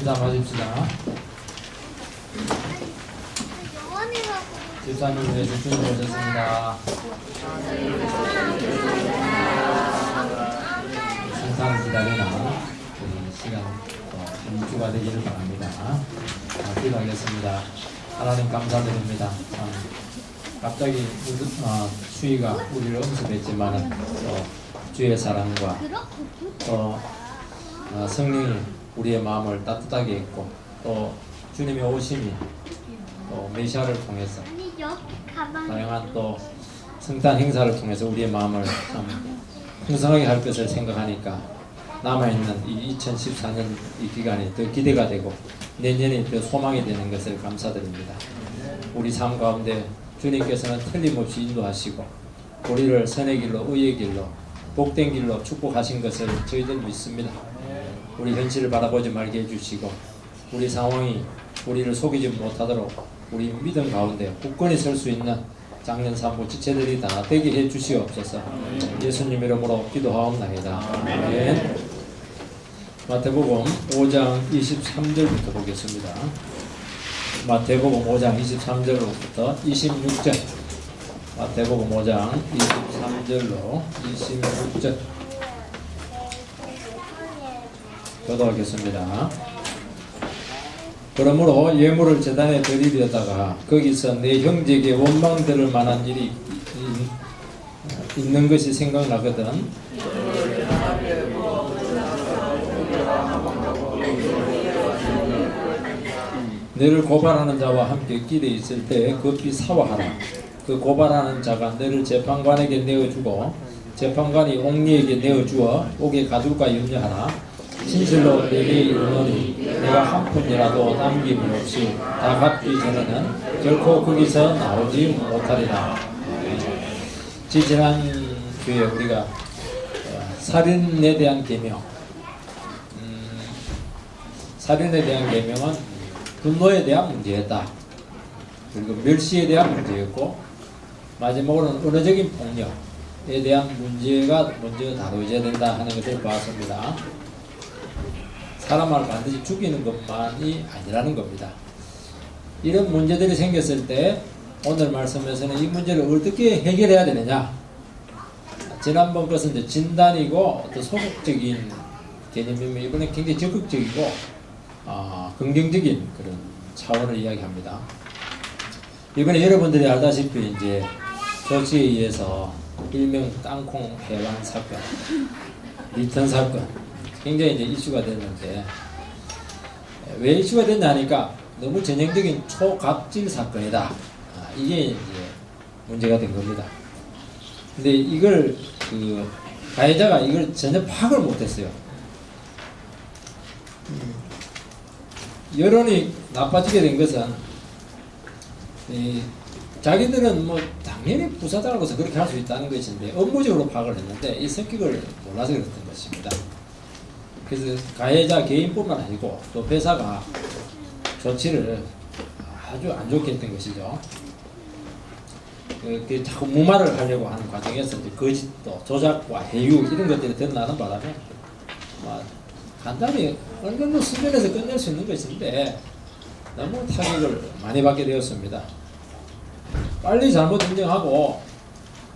인사하십시다. 집사님 위해서 주님 오셨습니다. 항상 기다리는 우리 시간 주가 되기를 바랍니다. 기도하겠습니다. 하나님 감사드립니다. 갑자기 추위가 우리를 엄습했지만 주의 사랑과 또 성령이 우리의 마음을 따뜻하게 했고 또 주님의 오심이 또 메시아를 통해서 다양한 또 성탄 행사를 통해서 우리의 마음을 참 풍성하게 할 것을 생각하니까 남아있는 이 2014년 이 기간이 더 기대가 되고 내년이 더 소망이 되는 것을 감사드립니다. 우리 삶 가운데 주님께서는 틀림없이 인도하시고 우리를 선의 길로 의의 길로 복된 길로 축복하신 것을 저희들 믿습니다. 우리 현실을 바라보지 말게 해주시고 우리 상황이 우리를 속이지 못하도록 우리 믿음 가운데 굳건히 설 수 있는 작년 산부 지체들이 다 되게 해주시옵소서. 예수님 이름으로 기도하옵나이다. 아멘. 마태복음 5장 23절부터 보겠습니다. 마태복음 5장 23절로부터 26절. 마태복음 5장 23절로 26절. 교도하겠습니다. 그러므로 예물을 제단에 드리려다가 거기서 내 형제에게 원망 들을 만한 일이 있는 것이 생각나거든. 너를 고발하는 자와 함께 길에 있을 때 급히 사화하라. 그 고발하는 자가 너를 재판관에게 내어주고 재판관이 옥리에게 내어주어 옥에 가둘까 염려하라. 진실로 내게 이르노니 내가 한 푼이라도 남김 없이 다 갚기 전에는 결코 거기서 나오지 못하리라. 지난 주에 우리가 살인에 대한 계명, 살인에 대한 계명은 분노에 대한 문제였다. 그리고 멸시에 대한 문제였고 마지막으로는 언어적인 폭력에 대한 문제가 먼저 다뤄져야 된다 하는 것을 보았습니다. 사람을 반드시 죽이는 것만이 아니라는 겁니다. 이런 문제들이 생겼을 때 오늘 말씀에서는 이 문제를 어떻게 해결해야 되느냐. 지난번 것은 이제 진단이고 또 소극적인 개념이면 이번에 굉장히 적극적이고 긍정적인 그런 차원을 이야기합니다. 이번에 여러분들이 알다시피 이제 조치에 의해서 일명 땅콩 해완 사건, 리턴 사건 굉장히 이제 이슈가 됐는데 왜 이슈가 됐냐 하니까 너무 전형적인 초갑질 사건이다. 이게 이제 문제가 된 겁니다. 근데 이걸 가해자가 이걸 전혀 파악을 못했어요. 여론이 나빠지게 된 것은 자기들은 뭐 당연히 부사장으로서 그렇게 할 수 있다는 것인데 업무적으로 파악을 했는데 이 성격을 몰라서 그랬던 것입니다. 그래서 가해자 개인뿐만 아니고 또 회사가 조치를 아주 안 좋게 했던 것이죠. 자꾸 무마를 하려고 하는 과정에서 거짓도 조작과 해유 이런 것들이 드러나는 바람에 간단히 어느 정도 수준에서 끝낼 수 있는 것인데 너무 타격을 많이 받게 되었습니다. 빨리 잘못 인정하고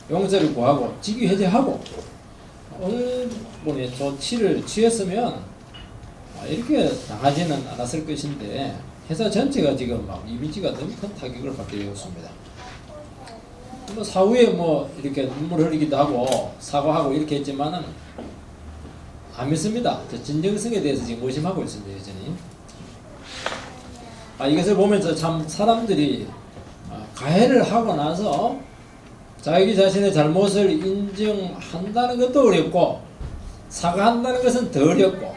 용서를 구하고 직위 해제하고 언론의 조치를 취했으면 이렇게 나가지는 않았을 것인데 회사 전체가 지금 막 이미지가 너무 큰 타격을 받게 되었습니다. 뭐 사후에 뭐 이렇게 눈물 흘리기도 하고 사과하고 이렇게 했지만은 안 믿습니다. 진정성에 대해서 지금 의심하고 있습니다. 여전히. 이것을 보면서 참 사람들이 가해를 하고 나서 자기 자신의 잘못을 인정한다는 것도 어렵고 사과한다는 것은 더 어렵고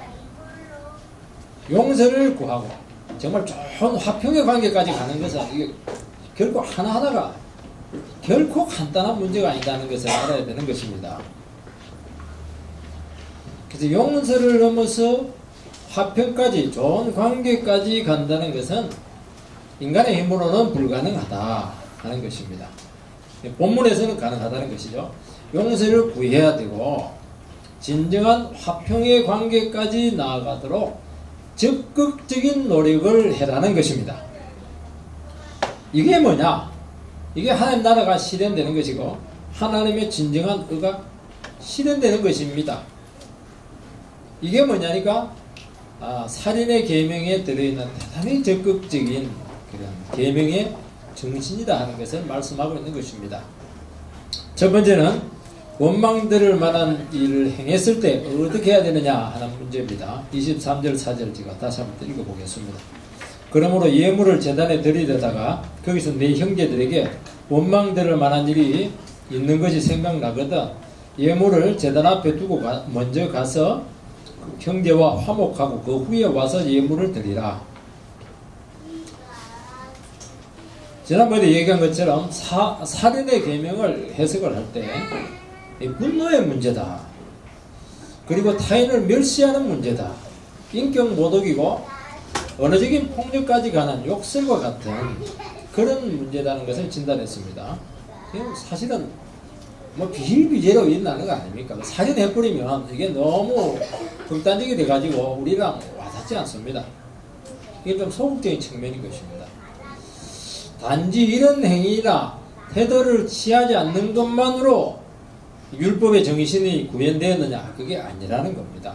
용서를 구하고 정말 좋은 화평의 관계까지 가는 것은 이게 결코 하나하나가 결코 간단한 문제가 아니다는 것을 알아야 되는 것입니다. 그래서 용서를 넘어서 화평까지 좋은 관계까지 간다는 것은 인간의 힘으로는 불가능하다 하는 것입니다. 본문에서는 가능하다는 것이죠. 용서를 구해야 되고 진정한 화평의 관계까지 나아가도록 적극적인 노력을 해라는 것입니다. 이게 뭐냐? 이게 하나님 나라가 실현되는 것이고 하나님의 진정한 의가 실현되는 것입니다. 이게 뭐냐니까 살인의 계명에 들어있는 대단히 적극적인 그런 계명의 정신이다 하는 것을 말씀하고 있는 것입니다. 첫 번째는 원망들을 만한 일을 행했을 때 어떻게 해야 되느냐 하는 문제입니다. 23절 4절 제가 다시 한번 읽어보겠습니다. 그러므로 예물을 제단에 드리려다가 거기서 네 형제들에게 원망들을 만한 일이 있는 것이 생각나거든 예물을 제단 앞에 두고 먼저 가서 형제와 화목하고 그 후에 와서 예물을 드리라. 지난번에 얘기한 것처럼 살인의 계명을 해석을 할 때 분노의 문제다. 그리고 타인을 멸시하는 문제다. 인격 모독이고 언어적인 폭력까지 가는 욕설과 같은 그런 문제라는 것을 진단했습니다. 사실은 뭐 비일비재로 일어나는 거 아닙니까? 살인해버리면 이게 너무 극단적이 돼가지고 우리랑 와닿지 않습니다. 이게 좀 소극적인 측면인 것입니다. 단지 이런 행위나 태도를 취하지 않는 것만으로 율법의 정신이 구현되었느냐? 그게 아니라는 겁니다.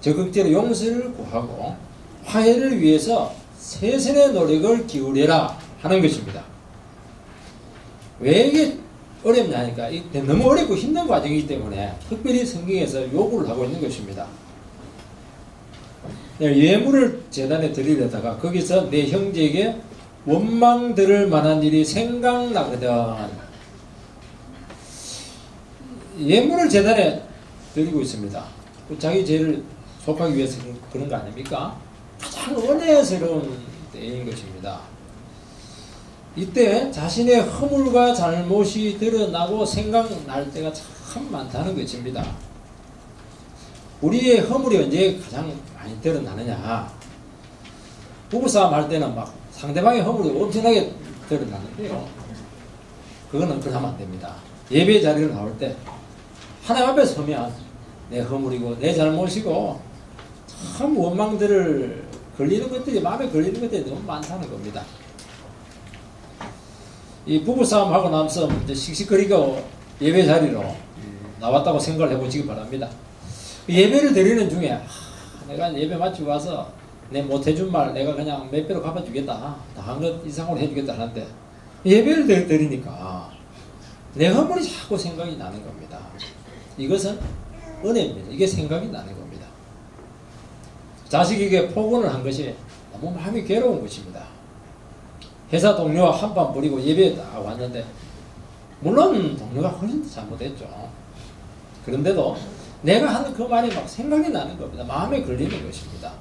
적극적으로 용서를 구하고 화해를 위해서 최선의 노력을 기울여라 하는 것입니다. 왜 이게 어렵냐니까 너무 어렵고 힘든 과정이기 때문에 특별히 성경에서 요구를 하고 있는 것입니다. 예물을 제단에 드리려다가 거기서 내 형제에게 원망 들을 만한 일이 생각나거든. 예물을 제단에 드리고 있습니다. 자기 죄를 속하기 위해서 그런 거 아닙니까? 가장 은혜스러운 때인 것입니다. 이때 자신의 허물과 잘못이 드러나고 생각날 때가 참 많다는 것입니다. 우리의 허물이 언제 가장 많이 드러나느냐? 부부싸움 할 때는 막 상대방의 허물이 엄청나게 드러나는데요. 그거는 그러면 안 됩니다. 예배 자리를 나올 때 하나님 앞에 서면 내 허물이고 내 잘못이고 참 원망들을 걸리는 것들이 마음에 걸리는 것들이 너무 많다는 겁니다. 이 부부싸움 하고 나서 이제 씩씩거리고 예배 자리로 나왔다고 생각을 해보시기 바랍니다. 예배를 드리는 중에 내가 예배 마치고 와서 내 못해준 말 내가 그냥 몇 배로 갚아주겠다, 다한 것 이상으로 해주겠다 하는데 예배를 드리니까 내 허물이 자꾸 생각이 나는 겁니다. 이것은 은혜입니다. 이게 생각이 나는 겁니다. 자식에게 폭언을 한 것이 너무 마음이 괴로운 것입니다. 회사 동료와 한판 부리고 예배에 딱 왔는데 물론 동료가 훨씬 더 잘못했죠. 그런데도 내가 하는 그 말이 막 생각이 나는 겁니다. 마음에 걸리는 것입니다.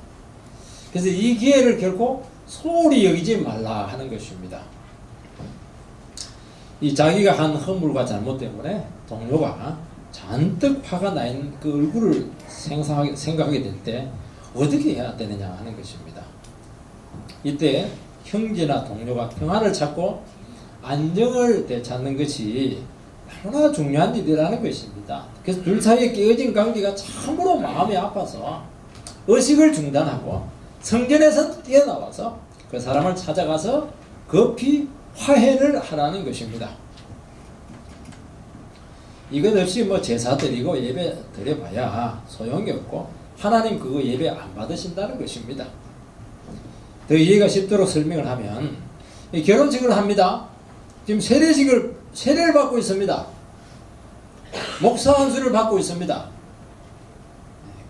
그래서 이 기회를 결코 소홀히 여기지 말라 하는 것입니다. 이 자기가 한 허물과 잘못 때문에 동료가 잔뜩 화가 나 있는 그 얼굴을 생각하게 될 때 어떻게 해야 되느냐 하는 것입니다. 이때 형제나 동료가 평화를 찾고 안정을 되찾는 것이 너무나 중요한 일이라는 것입니다. 그래서 둘 사이에 깨어진 관계가 참으로 마음이 아파서 의식을 중단하고 성전에서 뛰어나와서 그 사람을 찾아가서 급히 화해를 하라는 것입니다. 이것 없이 뭐 제사 드리고 예배 드려봐야 소용이 없고 하나님 그거 예배 안 받으신다는 것입니다. 더 이해가 쉽도록 설명을 하면 결혼식을 합니다. 지금 세례를 받고 있습니다. 목사 안수를 받고 있습니다.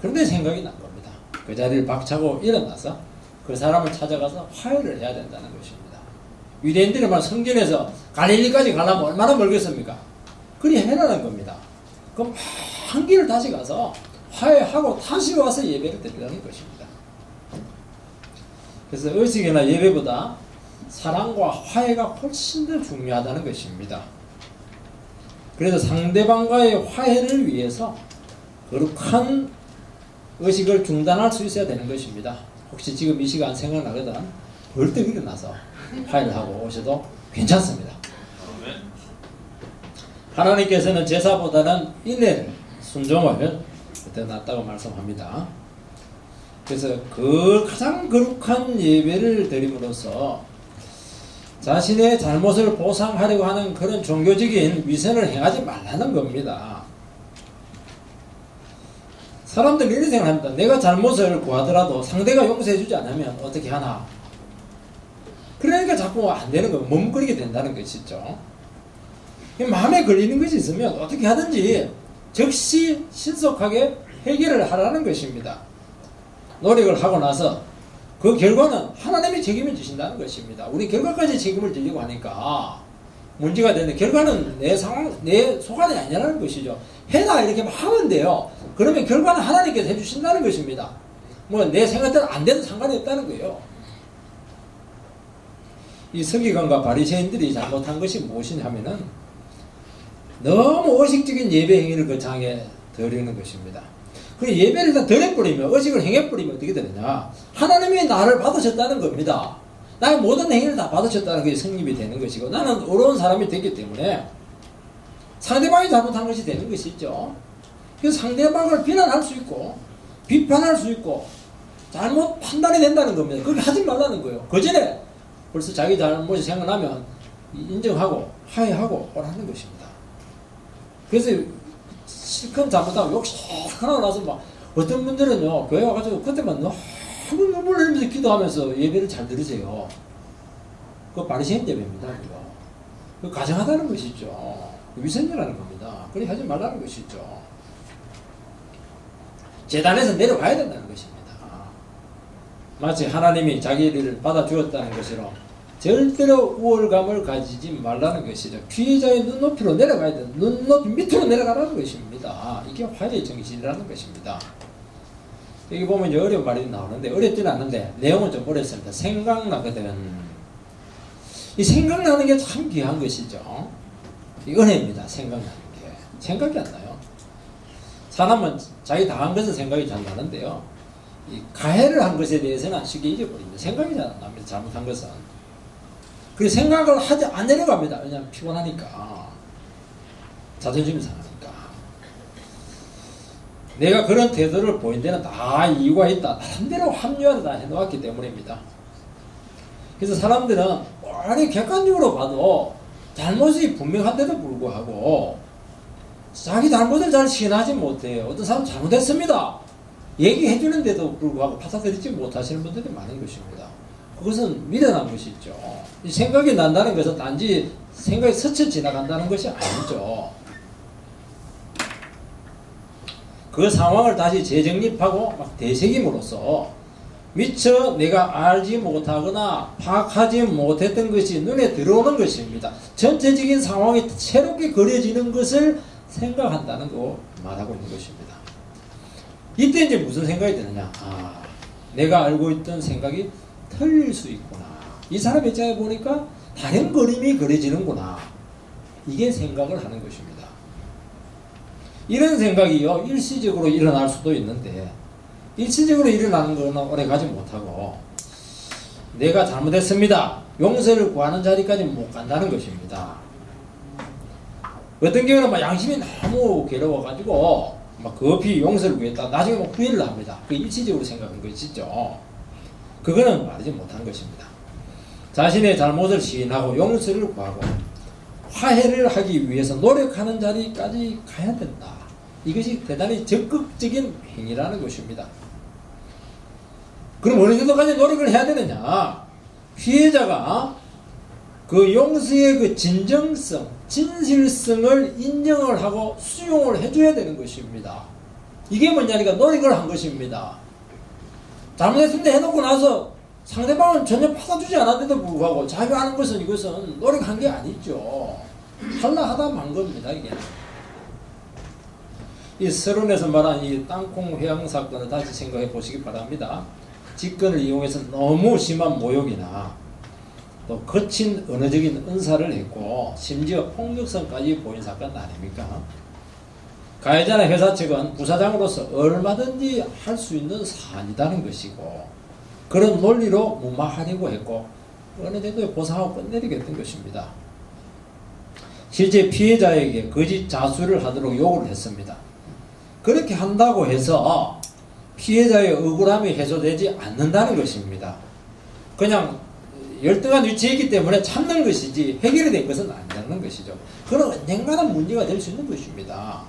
그런데 생각이 난 겁니다. 그 자리를 박차고 일어나서 그 사람을 찾아가서 화해를 해야 된다는 것입니다. 유대인들이 말 성전에서 갈릴리까지 가려면 얼마나 멀겠습니까? 그리 해라는 겁니다. 그럼 한 길을 다시 가서 화해하고 다시 와서 예배를 드리라는 것입니다. 그래서 의식이나 예배보다 사랑과 화해가 훨씬 더 중요하다는 것입니다. 그래서 상대방과의 화해를 위해서 거룩한 의식을 중단할 수 있어야 되는 것입니다. 혹시 지금 이 시간 생각나거든 벌떡 일어나서 화해를 하고 오셔도 괜찮습니다. 하나님께서는 제사보다는 인내를, 순종을 더 낫다고 말씀합니다. 그래서 그 가장 거룩한 예배를 드림으로써 자신의 잘못을 보상하려고 하는 그런 종교적인 위선을 행하지 말라는 겁니다. 사람들이 이런 생각을 합니다. 내가 잘못을 구하더라도 상대가 용서해주지 않으면 어떻게 하나. 그러니까 자꾸 안 되는 거, 머뭇거리게 된다는 것이죠. 마음에 걸리는 것이 있으면 어떻게 하든지 즉시 신속하게 해결을 하라는 것입니다. 노력을 하고 나서 그 결과는 하나님이 책임을 지신다는 것입니다. 우리 결과까지 책임을 지려고 하니까 문제가 되는데 결과는 내 상황, 내 소관이 아니라는 것이죠. 해라 이렇게 하면 돼요. 그러면 결과는 하나님께서 해주신다는 것입니다. 뭐 내 생각대로 안 돼도 상관이 없다는 거예요. 이 서기관과 바리새인들이 잘못한 것이 무엇이냐면은 너무 의식적인 예배 행위를 거창하게 드리는 것입니다. 그 예배를 일단 드려버리면, 의식을 행해버리면 어떻게 되느냐? 하나님이 나를 받으셨다는 겁니다. 나의 모든 행위를 다 받으셨다는 것이 성립이 되는 것이고, 나는 어려운 사람이 됐기 때문에 상대방이 잘못한 것이 되는 것이죠. 그래서 상대방을 비난할 수 있고, 비판할 수 있고, 잘못 판단이 된다는 겁니다. 그렇게 하지 말라는 거예요. 그 전에 벌써 자기 잘못이 생각나면 인정하고, 화해하고, 오라는 것입니다. 그래서 실컷 잘못하고 욕심하고 나서 막 어떤 분들은요 교회 와가지고 그때만 너무 눈물 흘리면서 기도하면서 예배를 잘 들으세요. 그거 바리새인 예배입니다. 그거 가정하다는 것이죠. 위선이라는 겁니다. 그렇게 하지 말라는 것이죠. 제단에서 내려가야 된다는 것입니다. 마치 하나님이 자기를 받아주었다는 것으로 절대로 우월감을 가지지 말라는 것이죠. 피해자의 눈높이로 내려가야 돼. 눈높이 밑으로 내려가라는 것입니다. 이게 화해의 정신이라는 것입니다. 여기 보면 이제 어려운 말이 나오는데 어렵지는 않은데 내용은 좀 어렵습니다. 생각나거든. 이 생각나는 게 참 귀한 것이죠. 이 은혜입니다. 생각나는 게. 생각이 안 나요. 사람은 자기 당한 것은 생각이 잘 나는데요. 이 가해를 한 것에 대해서는 쉽게 잊어버립니다. 생각이 잘 안 납니다. 잘못한 것은. 그 생각을 하지 않으려고 합니다. 왜냐하면 피곤하니까. 자존심이 상하니까. 내가 그런 태도를 보인 데는 다 이유가 있다. 나름대로 합리화를 다 해놓았기 때문입니다. 그래서 사람들은 아니 객관적으로 봐도 잘못이 분명한데도 불구하고 자기 잘못을 잘 시인하지 못해요. 어떤 사람은 잘못했습니다. 얘기해 주는데도 불구하고 받아들이지 못하시는 분들이 많은 것입니다. 그것은 미련한 것이죠. 이 생각이 난다는 것은 단지 생각이 스쳐 지나간다는 것이 아니죠. 그 상황을 다시 재정립하고 막 되새김으로써 미처 내가 알지 못하거나 파악하지 못했던 것이 눈에 들어오는 것입니다. 전체적인 상황이 새롭게 그려지는 것을 생각한다는 거 말하고 있는 것입니다. 이때 이제 무슨 생각이 드느냐? 아, 내가 알고 있던 생각이 틀릴 수 있구나. 이 사람 입장에 보니까 다른 그림이 그려지는구나. 이게 생각을 하는 것입니다. 이런 생각이요, 일시적으로 일어날 수도 있는데, 일시적으로 일어나는 거는 오래 가지 못하고, 내가 잘못했습니다. 용서를 구하는 자리까지 못 간다는 것입니다. 어떤 경우는 막 양심이 너무 괴로워가지고, 막 급히 용서를 구했다. 나중에 막 후회를 합니다. 그 일시적으로 생각한 것이죠. 그거는 말하지 못한 것입니다. 자신의 잘못을 시인하고 용서를 구하고 화해를 하기 위해서 노력하는 자리까지 가야 된다. 이것이 대단히 적극적인 행위라는 것입니다. 그럼 어느 정도까지 노력을 해야 되느냐? 피해자가 그 용서의 그 진정성, 진실성을 인정을 하고 수용을 해줘야 되는 것입니다. 이게 뭐냐니까 노력을 한 것입니다. 잘못했습니다 해놓고 나서 상대방은 전혀 받아주지 않았는데도 불구하고 자기가 하는 것은 이것은 노력한 게 아니죠. 할라 하다 만 겁니다. 이게. 이 서론에서 말한 이 땅콩 회항 사건을 다시 생각해 보시기 바랍니다. 직권을 이용해서 너무 심한 모욕이나 또 거친 언어적인 은사를 했고 심지어 폭력성까지 보인 사건 아닙니까? 가해자나 회사 측은 부사장으로서 얼마든지 할 수 있는 사안이라는 것이고 그런 논리로 무마하려고 했고 어느 정도의 보상하고 끝내리겠던 것입니다. 실제 피해자에게 거짓 자수를 하도록 요구를 했습니다. 그렇게 한다고 해서 피해자의 억울함이 해소되지 않는다는 것입니다. 그냥 열등한 위치에 있기 때문에 참는 것이지 해결이 된 것은 아니라는 것이죠. 그건 언젠가는 문제가 될 수 있는 것입니다.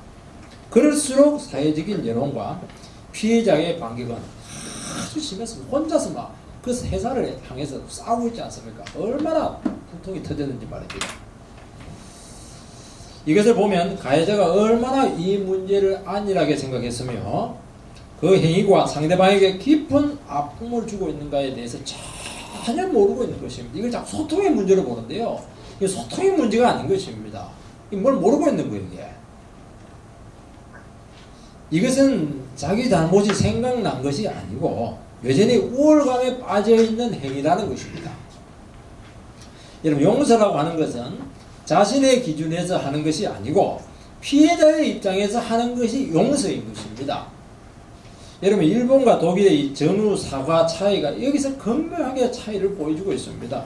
그럴수록 사회적인 여론과 피해자의 반격은 아주 심했습니다. 혼자서 막 그 회사를 향해서 싸우고 있지 않습니까? 얼마나 고통이 터졌는지 말입니다. 이것을 보면 가해자가 얼마나 이 문제를 안일하게 생각했으며 그 행위가 상대방에게 깊은 아픔을 주고 있는가에 대해서 전혀 모르고 있는 것입니다. 이걸 자꾸 소통의 문제로 보는데요. 이게 소통의 문제가 아닌 것입니다. 뭘 모르고 있는 거예요, 이게. 이것은 자기 잘못이 생각난 것이 아니고 여전히 우월감에 빠져있는 행위라는 것입니다. 여러분, 용서라고 하는 것은 자신의 기준에서 하는 것이 아니고 피해자의 입장에서 하는 것이 용서인 것입니다. 여러분, 일본과 독일의 이 전후 사과 차이가 여기서 극명하게 차이를 보여주고 있습니다.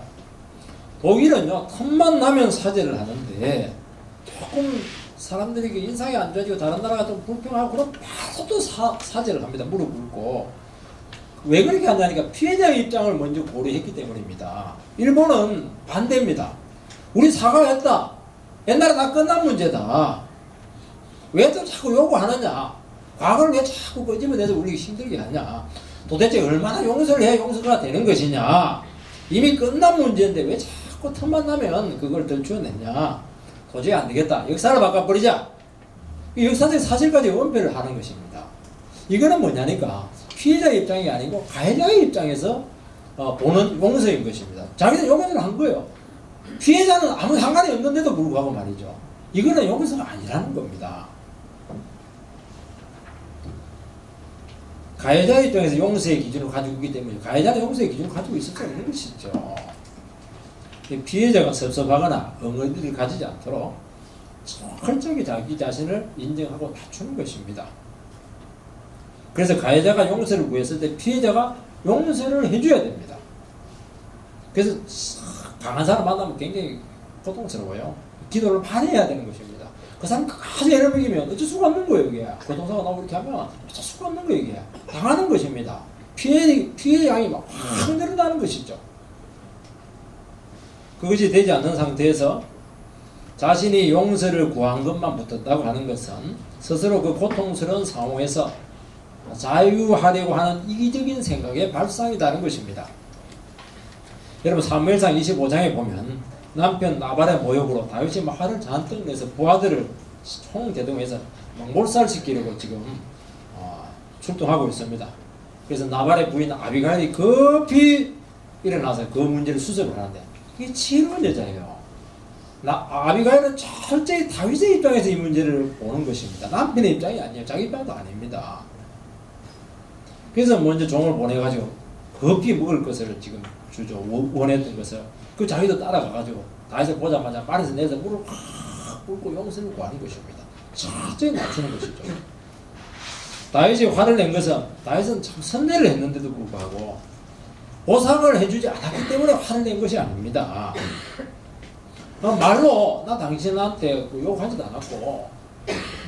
독일은요, 틈만 나면 사죄를 하는데 조금 사람들에게 인상이 안 좋아지고 다른 나라가 좀 불평하고 그럼 바로 또 사죄를 합니다. 무릎 꿇고. 왜 그렇게 한다니까 피해자의 입장을 먼저 고려했기 때문입니다. 일본은 반대입니다. 우리 사과했다. 옛날에 다 끝난 문제다. 왜 또 자꾸 요구하느냐. 과거를 왜 자꾸 끄집어내서 우리 힘들게 하냐. 도대체 얼마나 용서를 해야 용서가 되는 것이냐. 이미 끝난 문제인데 왜 자꾸 틈만 나면 그걸 덜추어냈냐. 도저히 안 되겠다. 역사를 바꿔버리자. 역사적 사실까지 은폐를 하는 것입니다. 이거는 뭐냐니까 피해자 입장이 아니고 가해자의 입장에서 보는 용서인 것입니다. 자기는 용서를 한 거예요. 피해자는 아무 상관이 없는데도 불구하고 말이죠. 이거는 용서가 아니라는 겁니다. 가해자의 입장에서 용서의 기준을 가지고 있기 때문에 가해자는 용서의 기준을 가지고 있을 수 없는 것이죠. 피해자가 섭섭하거나 엉어리를 가지지 않도록 철저하게 자기 자신을 인정하고 낮추는 것입니다. 그래서 가해자가 용서를 구했을 때 피해자가 용서를 해줘야 됩니다. 그래서 강한 사람 만나면 굉장히 고통스러워요. 기도를 많이 해야 되는 것입니다. 그 사람 아주 애를 먹이면 어쩔 수가 없는 거예요. 이게 고통사가 나오고 이렇게 하면 어쩔 수가 없는 거예요. 이게 당하는 것입니다. 피해 양이 막 확 늘어나는 것이죠. 그것이 되지 않는 상태에서 자신이 용서를 구한 것만 붙었다고 하는 것은 스스로 그 고통스러운 상황에서 자유하려고 하는 이기적인 생각의 발상이라는 것입니다. 여러분, 사무엘상 25장에 보면 남편 나발의 모욕으로 다윗이 막 화를 잔뜩 내서 부하들을 총대동해서 몰살시키려고 지금 출동하고 있습니다. 그래서 나발의 부인 아비가일이 급히 일어나서 그 문제를 수습을 하는데 이게 지혜로운 여자예요. 아비가일은 철저히 다윗의 입장에서 이 문제를 보는 것입니다. 남편의 입장이 아니에요. 자기 입장도 아닙니다. 그래서 먼저 종을 보내가지고 급히 먹을 것을 지금 주죠. 원했던 것을. 그 자기도 따라가가지고 다윗을 보자마자 말에서 내서 물을 확 꿇고 용서를 구하는 것입니다. 철저히 낮추는 것이죠. 다윗이 화를 낸 것은 다윗은 참 선례를 했는데도 불구하고 보상을 해주지 않았기 때문에 화를 낸 것이 아닙니다. 말로 나 당신한테 욕하지도 않았고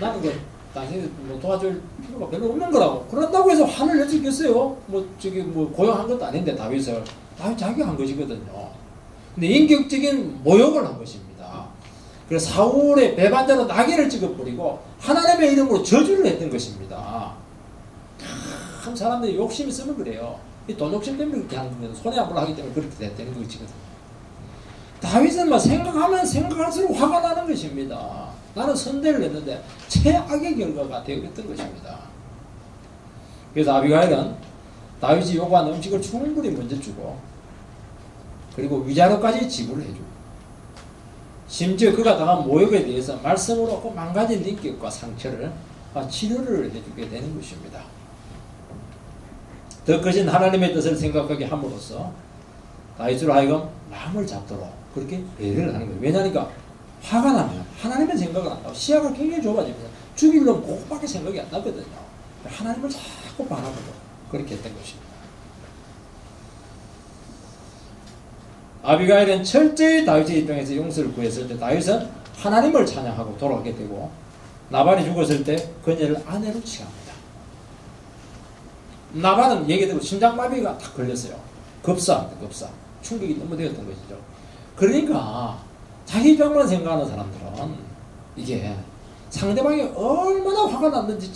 나는 당신이 뭐 도와줄 필요가 별로 없는 거라고. 그런다고 해서 화를 낼 수 있겠어요? 고용한 것도 아닌데 다윗 자기가 한 것이거든요. 근데 인격적인 모욕을 한 것입니다. 그래서 사울의 배반자로 나귀를 찍어버리고 하나님의 이름으로 저주를 했던 것입니다. 참 사람들이 욕심이 있으면 그래요. 이 돈 욕심 때문에 그렇게 하는 겁니다. 손해함을 하기 때문에 그렇게 되는 것이거든요. 다윗은 막 생각하면 생각할수록 화가 나는 것입니다. 나는 선대를 했는데 최악의 결과가 되었던 것입니다. 그래서 아비가일은 다윗이 요구한 음식을 충분히 먼저 주고 그리고 위자료까지 지불을 해주고 심지어 그가 당한 모욕에 대해서 말씀으로 그 망가진 인격과 상처를 치료를 해주게 되는 것입니다. 더 크신 하나님의 뜻을 생각하게 함으로써 다윗으로 하여금 마음을 잡도록 그렇게 배려를 하는 거예요. 왜냐니까 화가 나면 하나님의 생각을 안 나고 시야가 굉장히 좁아집니다. 죽이려면 그것밖에 생각이 안 나거든요. 하나님을 자꾸 바라보고 그렇게 했던 것입니다. 아비가일은 철저히 다윗의 입장에서 용서를 구했을 때 다윗은 하나님을 찬양하고 돌아가게 되고 나발이 죽었을 때 그녀를 아내로 취합니다. 나발은 얘기 듣고 심장마비가 딱 걸렸어요. 급사. 충격이 너무 되었던 것이죠. 그러니까 자기 입장만 생각하는 사람들은 이게 상대방이 얼마나 화가 났는지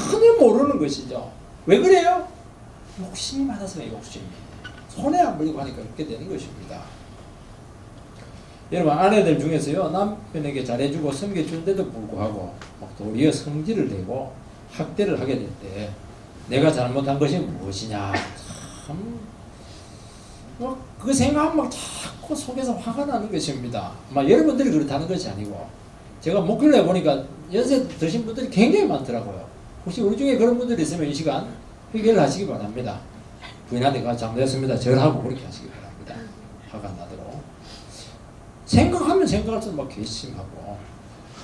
전혀 모르는 것이죠. 왜 그래요? 욕심이 많아서요. 욕심이. 손에 안 물리고 하니까 그렇게 되는 것입니다. 여러분, 아내들 중에서요, 남편에게 잘해주고 섬겨주는데도 불구하고 도리어 성질을 내고 학대를 하게 될 때 내가 잘못한 것이 무엇이냐, 참 그 생각하면 막 자꾸 속에서 화가 나는 것입니다. 여러분들이 그렇다는 것이 아니고 제가 목표를 해보니까 연세 드신 분들이 굉장히 많더라고요. 혹시 우리 중에 그런 분들이 있으면 이 시간 해결을 하시기 바랍니다. 부인한테 가 잘못했습니다. 절하고 그렇게 하시기 바랍니다. 화가 나도록. 생각하면 생각할수록 막 괘씸하고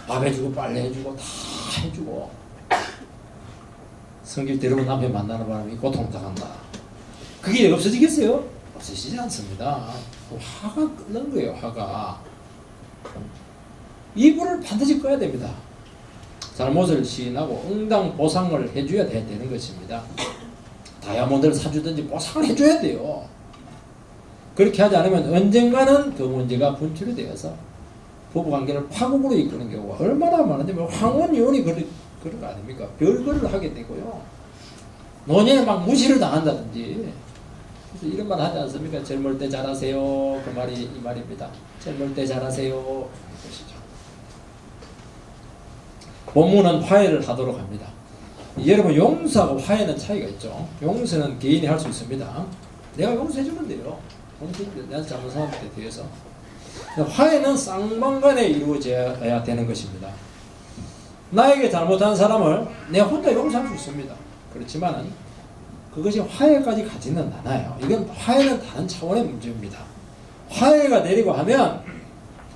밥 해주고 빨래 해주고 다 해주고 성질 데려온 남편 만나는 바람에 고통당한다. 그게 없어지겠어요? 없어지지 않습니다. 화가 끓는 거예요. 화가. 이 불을 반드시 꺼야 됩니다. 잘못을 시인하고 응당 보상을 해줘야 되는 것입니다. 다이아몬드를 사주든지 보상을 해줘야 돼요. 그렇게 하지 않으면 언젠가는 그 문제가 분출이 되어서 부부관계를 파국으로 이끄는 경우가 얼마나 많은지 황혼이혼이 그런 거 아닙니까? 별거를 하게 되고요. 노년에 막 무시를 당한다든지. 그래서 이런 말 하지 않습니까? 젊을 때 잘하세요. 그 말이 이 말입니다. 젊을 때 잘하세요. 그것이죠. 본문은 화해를 하도록 합니다. 여러분, 용서하고 화해는 차이가 있죠. 용서는 개인이 할 수 있습니다. 내가 용서해주면 돼요. 내가 잘못한 데 대해서. 화해는 쌍방간에 이루어져야 되는 것입니다. 나에게 잘못한 사람을 내 혼자 용서할 수 있습니다. 그렇지만 그것이 화해까지 가지는 않아요. 이건 화해는 다른 차원의 문제입니다. 화해가 내리고 하면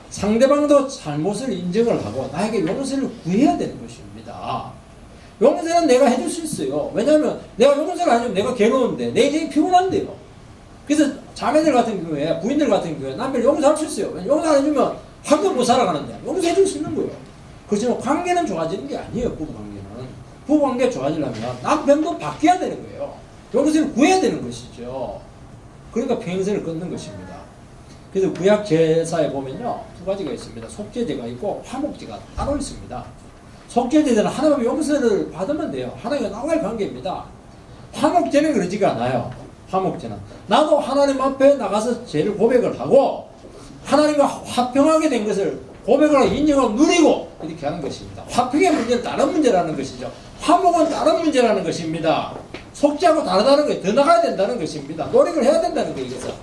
상대방도 잘못을 인정을 하고 나에게 용서를 구해야 되는 것입니다. 용서는 내가 해줄 수 있어요. 왜냐하면 내가 용서를 안 해주면 내가 괴로운데 내 인생이 피곤한데요. 그래서 자매들 같은 경우에, 부인들 같은 경우에 남편을 용서할 수 있어요. 용서 안 해주면 한도 못 살아가는데 용서해줄 수 있는 거예요. 그렇지만 관계는 좋아지는 게 아니에요. 부부관계는. 부부관계 좋아지려면 남편도 바뀌어야 되는 거예요. 용서를 구해야 되는 것이죠. 그러니까 평생을 끊는 것입니다. 그래서 구약 제사에 보면요, 두 가지가 있습니다. 속죄제가 있고 화목제가 따로 있습니다. 속죄제는 하나님의 용서를 받으면 돼요. 하나님과 나와의 관계입니다. 화목제는 그러지가 않아요. 화목제는 나도 하나님 앞에 나가서 죄를 고백을 하고 하나님과 화평하게 된 것을 고백을 하고 인정하고 누리고 이렇게 하는 것입니다. 화평의 문제는 다른 문제라는 것이죠. 화목은 다른 문제라는 것입니다. 속죄하고 다르다는 거예요. 더 나가야 된다는 것입니다. 노력을 해야 된다는 거예요. 그래서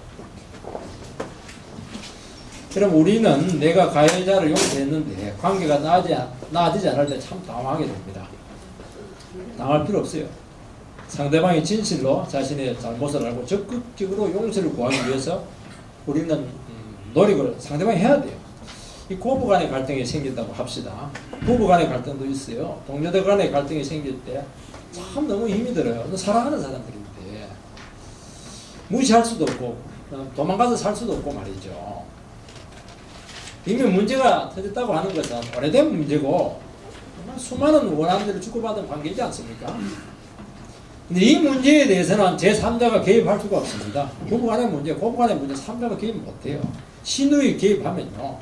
그럼 우리는 내가 가해자를 용서했는데 관계가 나아지지 않을 때 참 당황하게 됩니다. 당할 필요 없어요. 상대방이 진실로 자신의 잘못을 알고 적극적으로 용서를 구하기 위해서 우리는 노력을 상대방이 해야 돼요. 이 고부 간의 갈등이 생긴다고 합시다. 부부 간의 갈등도 있어요. 동료들 간의 갈등이 생길 때 참 너무 힘이 들어요. 사랑하는 사람들인데 무시할 수도 없고 도망가서 살 수도 없고 말이죠. 이미 문제가 터졌다고 하는 것은 오래된 문제고 수많은 원한들을 주고받은 관계이지 않습니까? 근데 이 문제에 대해서는 제3자가 개입할 수가 없습니다. 부부간의 문제, 고부간의 문제 3자가 개입 못해요. 신우이 개입하면요,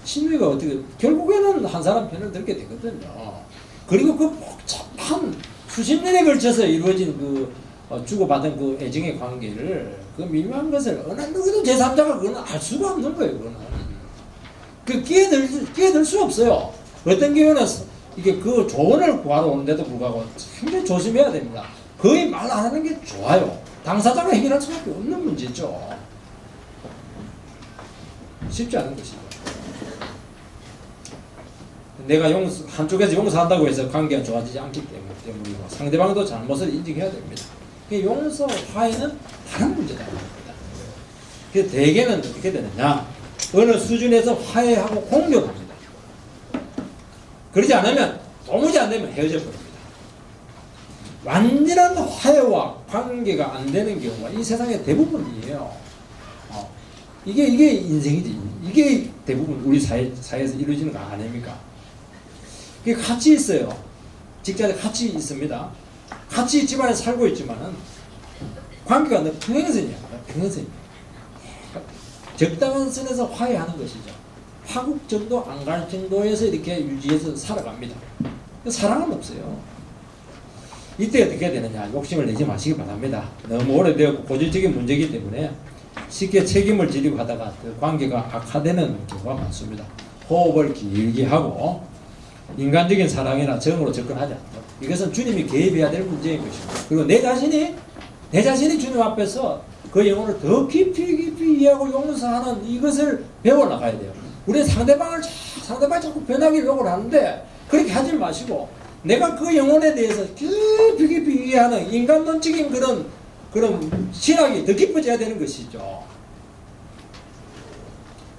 신우이가 어떻게 결국에는 한 사람 편을 들게 되거든요. 그리고 그 복잡한 수십 년에 걸쳐서 이루어진 그 주고받은 그 애정의 관계를, 그 미묘한 것을 어느 누구도 제3자가 그거는 알 수가 없는 거예요. 그거는 그 끼어들 수 없어요. 어떤 경우는 이게 그 조언을 구하러 오는데도 불구하고 굉장히 조심해야 됩니다. 거의 말 안 하는 게 좋아요. 당사자가 해결할 수밖에 없는 문제죠. 쉽지 않은 것이죠. 내가 한쪽에서 용서한다고 해서 관계가 좋아지지 않기 때문이고 상대방도 잘못을 인정해야 됩니다. 용서, 화해는 다른 문제다. 그래서 대개는 어떻게 되느냐, 어느 수준에서 화해하고 공존합니다. 그러지 않으면 도무지 안 되면 헤어져 버립니다. 완전한 화해와 관계가 안 되는 경우가 이 세상의 대부분이에요. 이게 인생이지. 이게 대부분 우리 사회에서 이루어지는 거 아닙니까? 이게 같이 있어요. 직장에 같이 있습니다. 같이 집안에 살고 있지만은 관계가 너 평행선이야. 평행선이야. 적당한 선에서 화해하는 것이죠. 파국 정도 안 갈 정도에서 이렇게 유지해서 살아갑니다. 사랑은 없어요. 이때 어떻게 되느냐, 욕심을 내지 마시기 바랍니다. 너무 오래되었고 고질적인 문제이기 때문에 쉽게 책임을 지려고 하다가 그 관계가 악화되는 경우가 많습니다. 호흡을 길게 하고 인간적인 사랑이나 정으로 접근하지 않도록, 이것은 주님이 개입해야 될 문제인 것입니다. 그리고 내 자신이 주님 앞에서 그 영혼을 더 깊이 이해하고 용서하는 이것을 배워나가야 돼요. 우리 상대방이 자꾸 변하기 욕을 하는데 그렇게 하지 마시고, 내가 그 영혼에 대해서 깊이 이해하는 인간론적인 그런 신학이 더 깊어져야 되는 것이죠.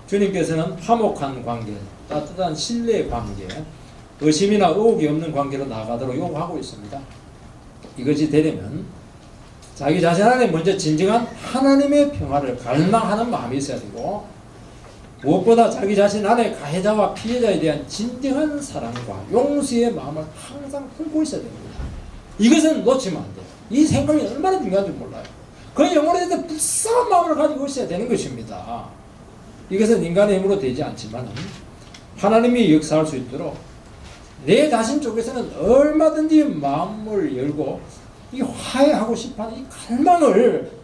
주님께서는 화목한 관계, 따뜻한 신뢰의 관계, 의심이나 의혹이 없는 관계로 나아가도록 요구하고 있습니다. 이것이 되려면 자기 자신 안에 먼저 진정한 하나님의 평화를 갈망하는 마음이 있어야 되고, 무엇보다 자기 자신 안에 가해자와 피해자에 대한 진정한 사랑과 용서의 마음을 항상 품고 있어야 됩니다. 이것은 놓치면 안 돼요. 이 생각이 얼마나 중요한지 몰라요. 그 영혼에 대해서 불쌍한 마음을 가지고 있어야 되는 것입니다. 이것은 인간의 힘으로 되지 않지만 하나님이 역사할 수 있도록 내 자신 쪽에서는 얼마든지 마음을 열고 이 화해하고 싶어하는 이 갈망을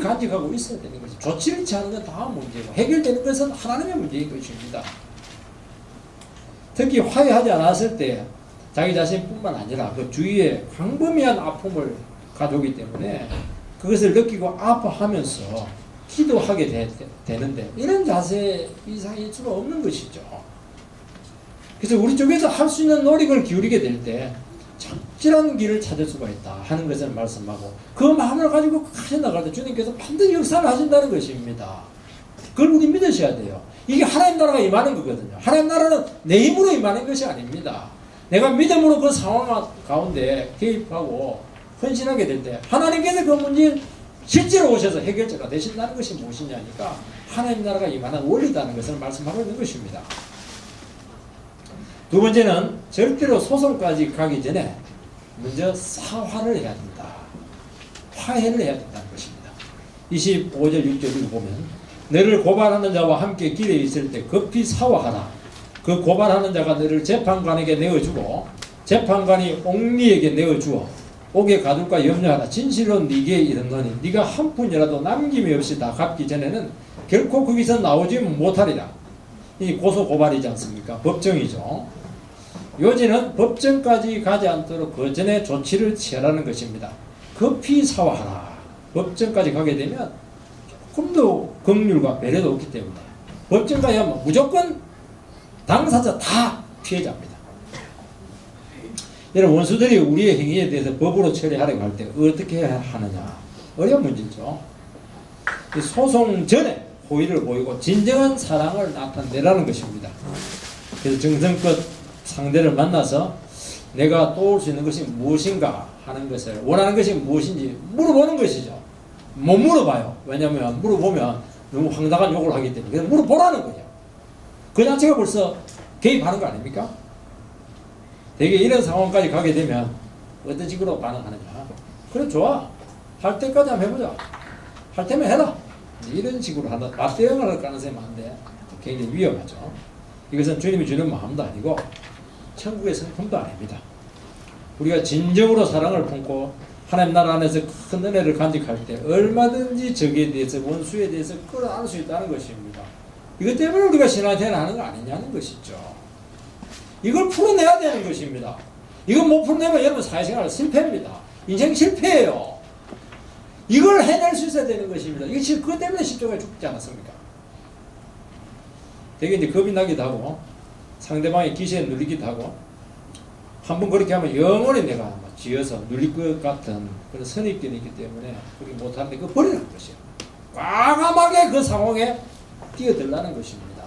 간직하고 있어야 되는 것이, 좋지 않은 건 다 문제고 해결되는 것은 하나님의 문제인 것입니다. 특히 화해하지 않았을 때 자기 자신뿐만 아니라 그 주위에 광범위한 아픔을 가져오기 때문에 그것을 느끼고 아파하면서 기도하게 되는데, 이런 자세 이상일 수가 없는 것이죠. 그래서 우리 쪽에서 할 수 있는 노력을 기울이게 될 때 적절한 길을 찾을 수가 있다 하는 것을 말씀하고, 그 마음을 가지고 가져 나갈 때 주님께서 반드시 역사를 하신다는 것입니다. 그걸 우리 믿으셔야 돼요. 이게 하나님 나라가 임하는 거거든요. 하나님 나라는 내 힘으로 임하는 것이 아닙니다. 내가 믿음으로 그 상황 가운데 개입하고 헌신하게 될 때 하나님께서 그 문제를 실제로 오셔서 해결자가 되신다는 것이 무엇이냐니까 하나님 나라가 임하는 원리다는 것을 말씀하고 있는 것입니다. 두 번째는 절대로 소송까지 가기 전에 먼저 사화를 해야 된다. 화해를 해야 된다는 것입니다. 25절 6절 보면 너를 고발하는 자와 함께 길에 있을 때 급히 사화하라. 그 고발하는 자가 너를 재판관에게 내어주고 재판관이 옥리에게 내어주어 옥에 가둘까 염려하라. 진실로 네게 이르노니 네가 한 푼이라도 남김이 없이 다 갚기 전에는 결코 거기서 나오지 못하리라. 이 고소고발이지 않습니까? 법정이죠. 요지는 법정까지 가지 않도록 그 전에 조치를 취하라는 것입니다. 급히 사화하라. 법정까지 가게 되면 조금 더 긍휼과 배려도 없기 때문에 법정까지 하면 무조건 당사자 다 피해자입니다. 여러분, 원수들이 우리의 행위에 대해서 법으로 처리하려고 할 때 어떻게 하느냐, 어려운 문제죠. 소송 전에 호의를 보이고 진정한 사랑을 나타내라는 것입니다. 그래서 정성껏 상대를 만나서 내가 도울 수 있는 것이 무엇인가 하는 것을, 원하는 것이 무엇인지 물어보는 것이죠. 못 물어봐요. 왜냐하면 물어보면 너무 황당한 욕을 하기 때문에. 그래서 물어보라는 거예요. 그 자체가 벌써 개입하는 거 아닙니까? 되게 이런 상황까지 가게 되면 어떤 식으로 반응하느냐. 그래, 좋아. 할 때까지 한번 해보자. 할 때면 해라. 이런 식으로 하다 맞대응을 할 가능성이 많은데 굉장히 위험하죠. 이것은 주님이 주는 마음도 아니고 천국의 성품도 아닙니다. 우리가 진정으로 사랑을 품고 하나님 나라 안에서 큰 은혜를 간직할 때 얼마든지 적에 대해서, 원수에 대해서 끌어안을 수 있다는 것입니다. 이것 때문에 우리가 신앙생활을 하는 거 아니냐는 것이죠. 이걸 풀어내야 되는 것입니다. 이걸 못 풀어내면 여러분 사회생활 실패입니다. 인생 실패예요. 이걸 해낼 수 있어야 되는 것입니다. 이게 그것 때문에 십자가에 죽지 않았습니까? 되게 이제 겁이 나기도 하고 상대방의 기세에 눌리기도 하고, 한번 그렇게 하면 영원히 내가 지어서 눌릴 것 같은 그런 선입견이 있기 때문에 그렇게 못하는데 그거 버리라는 것이에요. 과감하게 그 상황에 뛰어들라는 것입니다.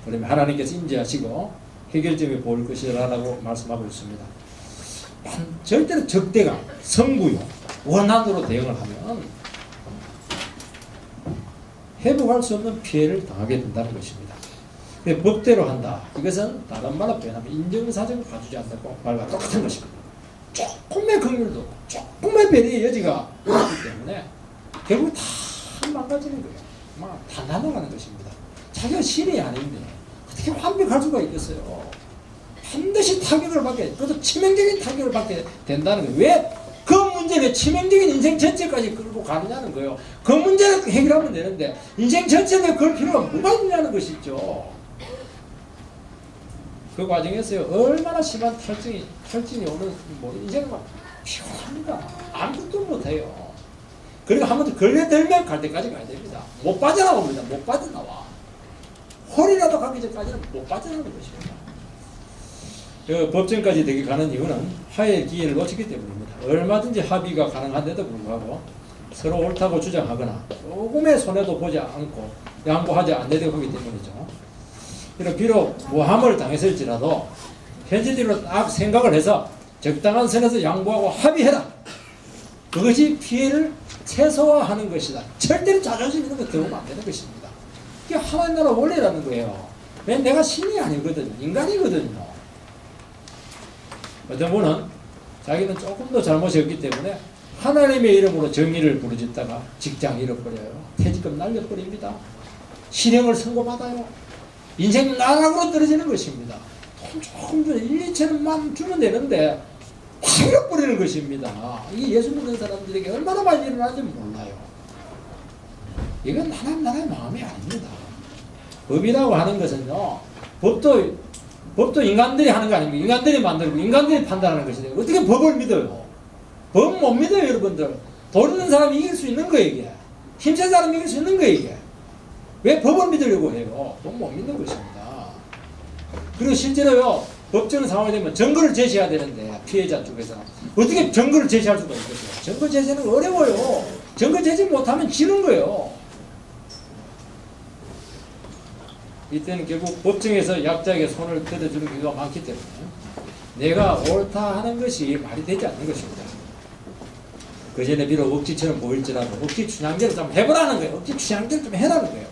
그러면 하나님께서 인지하시고 해결점이 보일 것이라고 말씀하고 있습니다. 절대로 적대감, 성구요, 원한으로 대응을 하면 회복할 수 없는 피해를 당하게 된다는 것입니다. 법대로 한다. 이것은 다른 말로 표현하면 인정사정을 가지지 않는다고 말과 똑같은 것입니다. 조금의 긍휼도 조금의 배려의 여지가 없기 때문에 결국 다 망가지는 거예요. 다 날아가는 것입니다. 자기가 신이 아닌데 어떻게 완벽할 수가 있겠어요. 반드시 타격을 받게, 그것도 치명적인 타격을 받게 된다는 거예요. 왜? 그 문제를 치명적인 인생 전체까지 끌고 가느냐는 거예요. 그 문제를 해결하면 되는데 인생 전체에 그럴 필요가 뭐가 있냐는 것이죠. 그 과정에서 얼마나 심한 탈진이 오는, 인생은 막 피곤합니다. 아무것도 못해요. 그리고 한 번 더 걸려들면 갈 때까지 가야 됩니다. 못 빠져나옵니다. 못 빠져나와. 홀이라도 가기 전까지는 못 빠져나오는 것입니다. 법정까지 되게 가는 이유는 화해의 기회를 놓쳤기 때문입니다. 얼마든지 합의가 가능한데도 불구하고 서로 옳다고 주장하거나 조금의 손해도 보지 않고 양보하지 않는 하기 때문이죠. 비록 모함을 당했을지라도 현실적으로 딱 생각을 해서 적당한 선에서 양보하고 합의해라. 그것이 피해를 최소화하는 것이다. 절대로 자존심 이런 거 들어오면 안 되는 것입니다. 이게 하나님 나라 원리라는 거예요. 왜? 내가 신이 아니거든요. 인간이거든요. 어떤 분은 자기는 조금 더 잘못이 없기 때문에 하나님의 이름으로 정의를 부르짖다가 직장 잃어버려요. 퇴직금 날려버립니다. 실형을 선고받아요. 인생 나락으로 떨어지는 것입니다. 돈 조금 주면 1, 2천원만 주면 되는데 다 잃어버리는 것입니다. 이게 예수 믿는 사람들에게 얼마나 많이 일어나는지 몰라요. 이건 하나님 나라의 마음이 아닙니다. 법이라고 하는 것은요, 법도 인간들이 하는 거 아닙니까? 인간들이 만들고 인간들이 판단하는 것이죠. 어떻게 법을 믿어요? 법 못 믿어요, 여러분들. 돈 있는 사람이 이길 수 있는 거예요, 이게. 힘센 사람이 이길 수 있는 거예요, 이게. 왜 법을 믿으려고 해요? 법 못 믿는 것입니다. 그리고 실제로요, 법정 상황이 되면 증거를 제시해야 되는데, 피해자 쪽에서. 어떻게 증거를 제시할 수가 있겠어요? 증거 제시는 어려워요. 증거 제시 못하면 지는 거예요. 이때는 결국 법정에서 약자에게 손을 들어주는 경우가 많기 때문에 내가 옳다 하는 것이 말이 되지 않는 것입니다. 그 전에 비록 억지처럼 보일지라도 억지 춘향제를 좀 해보라는 거예요. 억지 춘향제를 좀 해라는 거예요.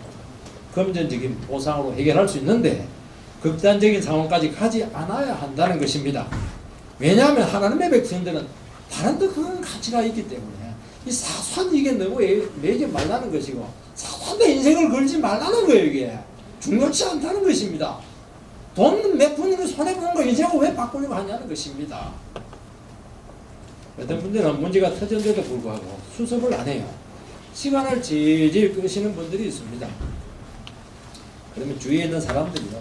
금전적인 보상으로 해결할 수 있는데 극단적인 상황까지 가지 않아야 한다는 것입니다. 왜냐하면 하나님의 백성들은 다른 데 그런 가치가 있기 때문에 이 사소한 이게 너무 매지 말라는 것이고 사소한 데 인생을 걸지 말라는 거예요. 이게 중요치 않다는 것입니다. 돈 몇 푼이면 손해보는 거 인생을 왜 바꾸려고 하냐는 것입니다. 어떤 분들은 문제가 터졌는데도 불구하고 수습을 안 해요. 시간을 질질 끄시는 분들이 있습니다. 그러면 주위에 있는 사람들이요,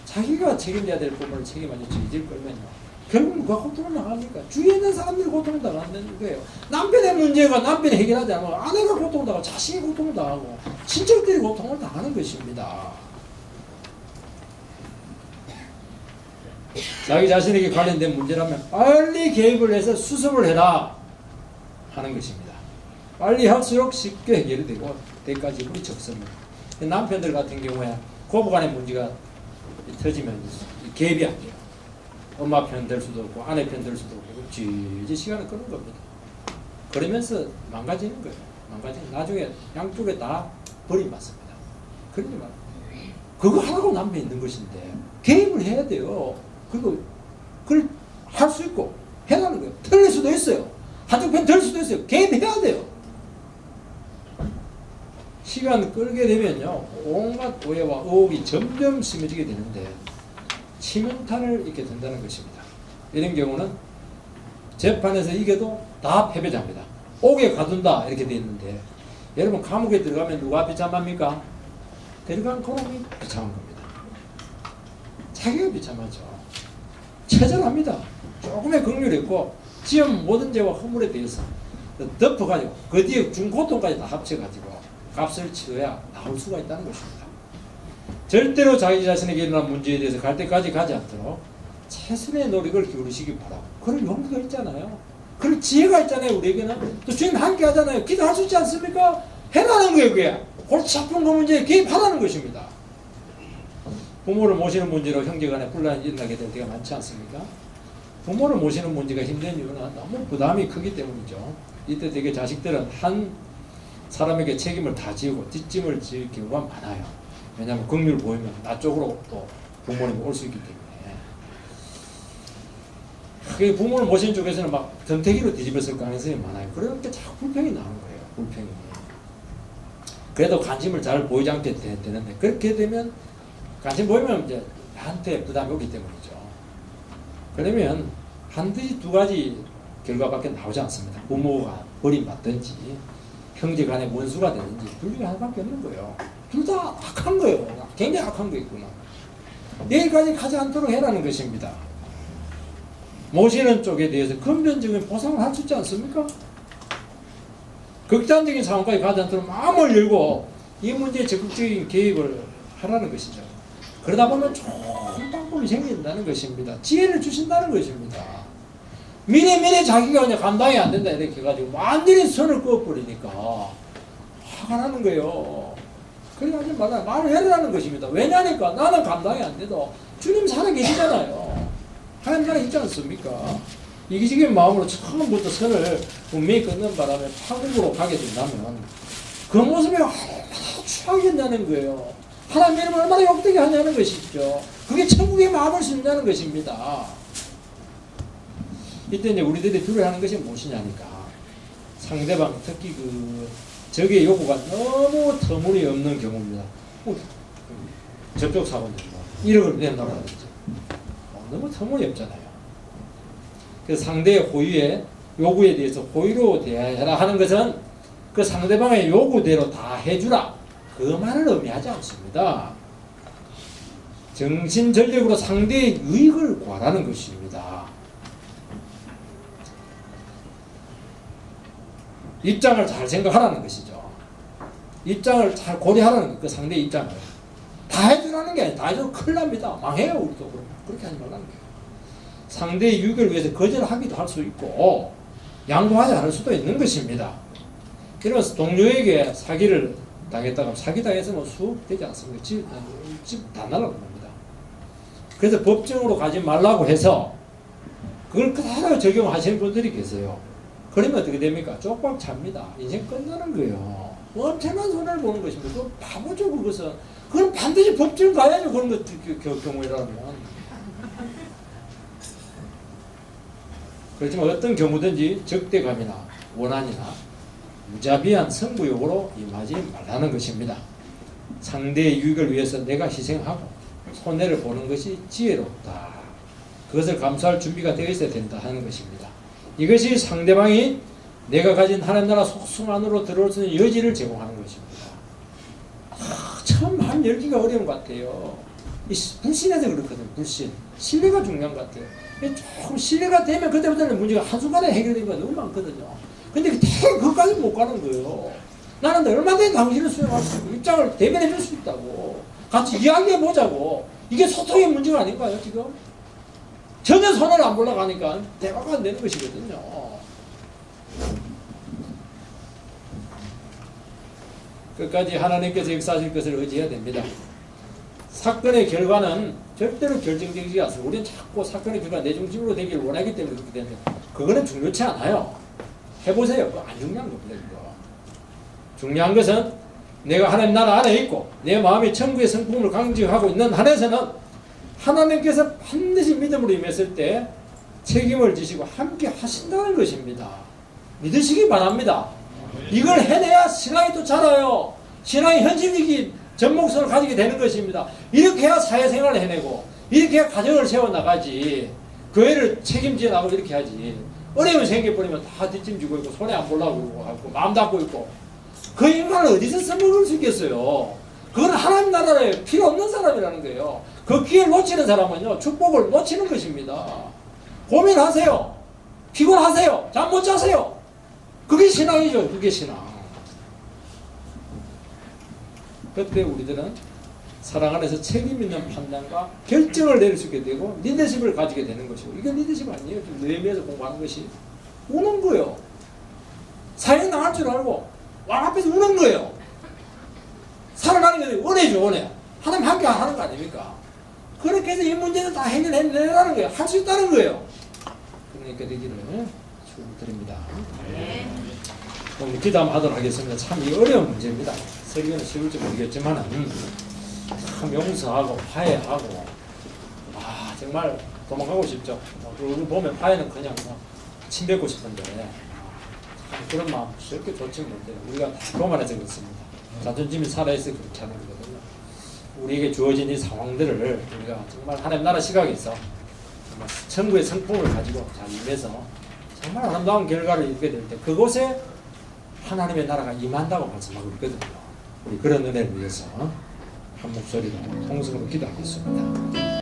자기가 책임져야 될 부분을 책임하지 질질 끌면요, 결국 누가 고통을 당합니까? 주위에 있는 사람들이 고통을 당하는 거예요. 남편의 문제가 남편이 해결하지 않고 아내가 고통을 당하고 자식이 고통을 당하고 친척들이 고통을 당하는 것입니다. 자기 자신에게 관련된 문제라면 빨리 개입을 해서 수습을 해라 하는 것입니다. 빨리 할수록 쉽게 해결이 되고 대가지불이 적습니다. 남편들 같은 경우에 고부간의 문제가 터지면 개입이 안 돼요. 엄마 편 될 수도 없고 아내 편 될 수도 없고 질질 시간을 끄는 겁니다. 그러면서 망가지는 거예요. 나중에 양쪽에 다 버림받습니다. 그러지 말고 그거 하라고 남편이 있는 것인데 개입을 해야 돼요. 그리고 그걸 할 수 있고 해라는 거예요. 틀릴 수도 있어요. 한쪽 편 들 수도 있어요. 개입해야 돼요. 시간 끌게 되면요, 온갖 오해와 의혹이 점점 심해지게 되는데 치명타를 입게 된다는 것입니다. 이런 경우는 재판에서 이겨도 다 패배자입니다. 옥에 가둔다 이렇게 되어 있는데 여러분 감옥에 들어가면 누가 비참합니까? 들어간 그놈이 비참한 겁니다. 자기가 비참하죠. 처절합니다. 조금의 긍휼이 있고 지은 모든 죄와 허물에 대해서 덮어가지고 그 뒤에 중고통까지 다 합쳐가지고 값을 치러야 나올 수가 있다는 것입니다. 절대로 자기 자신에게 일어난 문제에 대해서 갈 때까지 가지 않도록 최선의 노력을 기울이시기 바라고. 그럴 용기가 있잖아요. 그럴 지혜가 있잖아요. 우리에게는. 또 주님 함께 하잖아요. 기도할 수 있지 않습니까? 해라는 거예요. 그게 골치 아픈 그 문제에 개입하라는 것입니다. 부모를 모시는 문제로 형제간에 분란이 일어나게 될 때가 많지 않습니까? 부모를 모시는 문제가 힘든 이유는 너무 부담이 크기 때문이죠. 이때 되게 자식들은 한 사람에게 책임을 다 지고 뒷짐을 질 경우가 많아요. 왜냐하면 긍휼을 보이면 나 쪽으로 또 부모님이 올 수 있기 때문에. 그 부모를 모신 쪽에서는 막 덤태기로 뒤집었을 가능성이 많아요. 그러니까 자꾸 불평이 나는 거예요. 불평이. 그래도 관심을 잘 보이지 않게 되는데 그렇게 되면 관심 보이면 이제 나한테 부담이 오기 때문이죠. 그러면 반드시 두 가지 결과밖에 나오지 않습니다. 부모가 버림받든지 형제 간의 원수가 되든지 둘 중에 하나밖에 없는 거예요. 둘 다 악한 거예요. 굉장히 악한 거 있구나. 내일까지 가지 않도록 해라는 것입니다. 모시는 쪽에 대해서 근본적인 보상을 할 수 있지 않습니까? 극단적인 상황까지 가지 않도록 마음을 열고 이 문제에 적극적인 개입을 하라는 것이죠. 그러다 보면 좋은 방법이 생긴다는 것입니다. 지혜를 주신다는 것입니다. 미래 자기가 그냥 감당이 안 된다 이렇게 해가지고 완전히 선을 그어버리니까 화가 나는 거예요. 그래가지고 말을 해라는 것입니다. 왜냐니까 나는 감당이 안 돼도 주님 살아계시잖아요. 하나님 나라 있지 않습니까? 이기적인 마음으로 처음부터 선을 분명히 끊는 바람에 파국으로 가게 된다면 그 모습이 얼마나 추하겠냐는 거예요. 하나님 이름을 얼마나 욕되게 하냐는 것이죠. 그게 천국의 마음을 쓴다는 것입니다. 이때 이제 우리들이 두려워하는 것이 무엇이냐니까 상대방 특히 적의 요구가 너무 터무니없는 경우입니다. 접촉 사고인데 1억을 내놔라든지 너무 터무니없잖아요. 그래서 상대의 호의의 요구에 대해서 호의로 대해라 하는 것은 그 상대방의 요구대로 다 해주라 그 말을 의미하지 않습니다. 정신전력으로 상대의 유익을 구하라는 것입니다. 입장을 잘 생각하라는 것이죠. 입장을 잘 고려하라는 것, 그 상대의 입장을. 다 해주라는 게 아니라 다 해주면 큰일 납니다. 망해요, 우리도. 그렇게 하지 말라는 거예요. 상대의 유익을 위해서 거절하기도 할 수 있고, 양보하지 않을 수도 있는 것입니다. 그러면서 동료에게 사기를 당했다가 사기당해서 뭐 수억 되지 않습니까? 집 다 날아갑니다. 그래서 법정으로 가지 말라고 해서 그걸 그대로 적용하시는 분들이 계세요. 그러면 어떻게 됩니까? 쪽박 찹니다. 인생 끝나는 거예요. 엄청난 손해를 보는 것입니다. 그 바보죠, 그것은. 그건 반드시 법정 가야죠, 그런 경우라면. 그렇지만 어떤 경우든지 적대감이나 원한이나 무자비한 승부욕으로 임하지 말라는 것입니다. 상대의 유익을 위해서 내가 희생하고 손해를 보는 것이 지혜롭다. 그것을 감수할 준비가 되어 있어야 된다 하는 것입니다. 이것이 상대방이 내가 가진 하나님 나라 속성 안으로 들어올 수 있는 여지를 제공하는 것입니다. 참 마음 열기가 어려운 것 같아요. 불신해서 그렇거든요. 불신. 신뢰가 중요한 것 같아요. 조금 신뢰가 되면 그때부터는 문제가 한순간에 해결되는 거 너무 많거든요. 근데 그까지 못 가는 거예요. 나는 얼마든지 당신을 수용할 수 있고 입장을 대변해 줄 수 있다고. 같이 이야기해 보자고. 이게 소통의 문제가 아닌가요, 지금? 전혀 손을 안 올라가니까 대화가 안 되는 것이거든요. 끝까지 하나님께서 역사하실 것을 의지해야 됩니다. 사건의 결과는 절대로 결정적이지 않습니다. 우리는 자꾸 사건의 결과가 내 중심으로 되기를 원하기 때문에 그렇게 되는데 그거는 중요치 않아요. 해보세요. 그거 안 중요한 겁니다. 그거. 중요한 것은 내가 하나님 나라 안에 있고 내 마음이 천국의 성품을 강조하고 있는 한에서는 하나님께서 반드시 믿음으로 임했을 때 책임을 지시고 함께 하신다는 것입니다. 믿으시기 바랍니다. 이걸 해내야 신앙이 또 자라요. 신앙이 현실적인 전목성을 가지게 되는 것입니다. 이렇게 해야 사회생활을 해내고 이렇게 해야 가정을 세워나가지 교회를 책임져 나가고 이렇게 하지. 어려움이 생겨버리면 다 뒷짐지고 있고 손에 안 보려고 하고 마음 닫고 있고 그 인간을 어디서 써먹을 수 있겠어요. 그건 하나님 나라에 필요 없는 사람이라는 거예요. 그 기회를 놓치는 사람은요 축복을 놓치는 것입니다. 고민하세요. 피곤하세요. 잠 못 자세요. 그게 신앙이죠. 그게 신앙. 그때 우리들은 사랑 안에서 책임 있는 판단과 결정을 내릴 수 있게 되고 리더십을 가지게 되는 것이고 이게 리더십 아니에요. 좀 내면에서 공부하는 것이 우는 거예요. 사형 당할 줄 알고 왕 앞에서 우는 거예요. 살아가는 게 원해죠. 원해. 하나님 함께 하는 거 아닙니까? 그렇게 해서 이 문제는 다 해결해내라는 거예요. 할 수 있다는 거예요. 그러니까 되기를 축복드립니다. 네. 오늘 기도 한번 하도록 하겠습니다. 참 이 어려운 문제입니다. 설교는 쉬울지 모르겠지만 참 용서하고 화해하고 정말 도망가고 싶죠. 그걸 보면 파에는 그냥 침 뱉고 싶은데 그런 마음 그렇게 좋지 못해요. 우리가 다 교만해서 그렇습니다. 자존심이 살아있어 그렇게 하는 거거든요. 우리에게 주어진 이 상황들을 우리가 정말 하나님 나라 시각에서 정말 천국의 성품을 가지고 잘 임해서 정말 아름다운 결과를 이루게 될 때 그곳에 하나님의 나라가 임한다고 말씀하고 있거든요. 우리 그런 은혜를 위해서 한 목소리로 통성으로 기도하겠습니다.